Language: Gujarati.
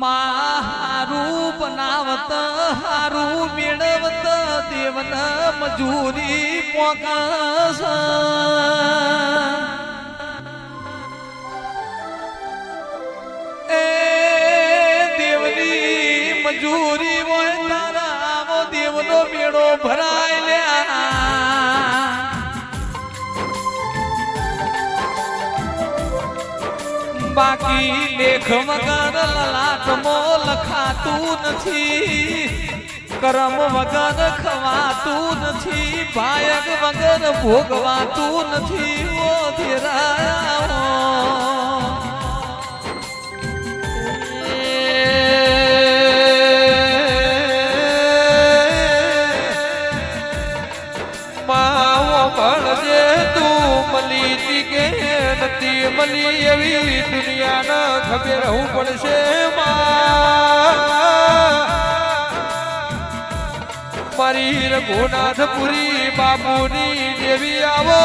મારું બનાવત હારું મેળવત દેવન મજૂરી પોકસ એ દેવની મજૂરી હોય તારા આવો દેવનો મેળો ભરાય લ્યા બાકી લેખ વગર લલાટમો લખાતું નથી કરમ વગર ખવાતું નથી ભાયક વગર ભોગવાતું નથી ઓ ધીરાયા માવો ભણજે તું મલી તી કે નથી મલી એવી દુનિયાના ખબર હું પડશે મારી રઘુનાથપુરી બાપુની દેવી આવો